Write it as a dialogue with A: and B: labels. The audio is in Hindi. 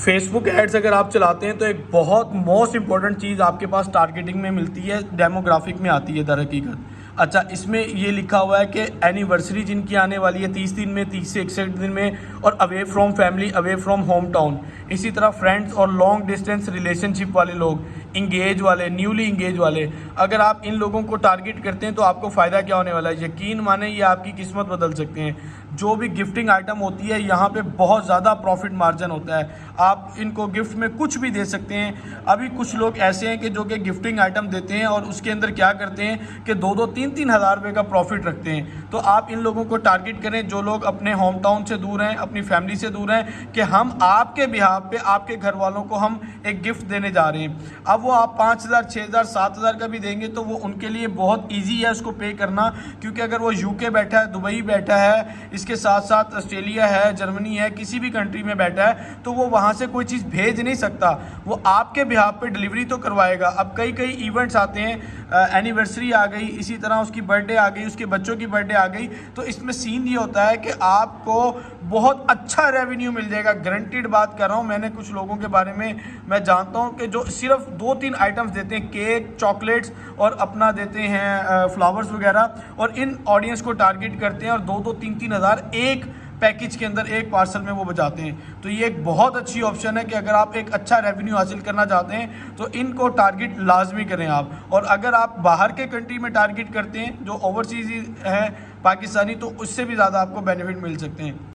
A: फेसबुक एड्स अगर आप चलाते हैं तो एक बहुत मोस्ट इंपॉर्टेंट चीज़ आपके पास टारगेटिंग में मिलती है, डेमोग्राफिक में आती है दर हकीकत। अच्छा, इसमें ये लिखा हुआ है कि एनिवर्सरी जिनकी आने वाली है 30 दिन में, 30 से 61 दिन में, और away from family, away from home town. इसी तरह फ्रेंड्स और लॉन्ग डिस्टेंस रिलेशनशिप वाले लोग, इंगेज वाले, न्यूली इंगेज वाले, अगर आप इन लोगों को टारगेट करते हैं तो आपको फ़ायदा क्या होने वाला है, यकीन माने ये आपकी किस्मत बदल सकते हैं। जो भी गिफ्टिंग आइटम होती है यहाँ पे बहुत ज़्यादा प्रॉफिट मार्जिन होता है। आप इनको गिफ्ट में कुछ भी दे सकते हैं। अभी कुछ लोग ऐसे हैं कि जो कि गिफ्टिंग आइटम देते हैं और उसके अंदर क्या करते हैं कि 2-2, 3-3 हज़ार रुपये का प्रॉफिट रखते हैं। तो आप इन लोगों को टारगेट करें जो लोग अपने होम टाउन से दूर हैं, अपनी फैमिली से दूर हैं, कि हम आपके बिहाफ पे आपके घर वालों को हम एक गिफ्ट देने जा रहे हैं। अब वो आप 5,000, 6,000, 7,000 का भी देंगे तो वो उनके लिए बहुत ईजी है उसको पे करना, क्योंकि अगर वो यूके बैठा है, दुबई बैठा है, इसके साथ साथ ऑस्ट्रेलिया है, जर्मनी है, किसी भी कंट्री में बैठा है, तो वो वहाँ से कोई चीज़ भेज नहीं सकता, वो आपके बिहाफ पे डिलीवरी तो करवाएगा। अब कई कई इवेंट्स आते हैं, एनिवर्सरी आ गई, इसी तरह उसकी बर्थडे आ गई, उसके बच्चों की बर्थडे आ गई, तो इसमें सीन ये होता है कि आपको बहुत अच्छा रेवेन्यू मिल जाएगा, गारंटीड बात कर रहा हूँ। मैंने कुछ लोगों के बारे में मैं जानता हूँ कि जो सिर्फ 2-3 आइटम्स देते हैं, केक, चॉकलेट्स और अपना देते हैं फ्लावर्स वगैरह, और इन ऑडियंस को टारगेट करते हैं और 2-2, 3-3 हज़ार एक पैकेज के अंदर, एक पार्सल में वो बचाते हैं। तो ये एक बहुत अच्छी ऑप्शन है कि अगर आप एक अच्छा रेवेन्यू हासिल करना चाहते हैं तो इनको टारगेट लाजमी करें आप। और अगर आप बाहर के कंट्री में टारगेट करते हैं जो ओवरसीज है पाकिस्तानी, तो उससे भी ज़्यादा आपको बेनिफिट मिल सकते हैं।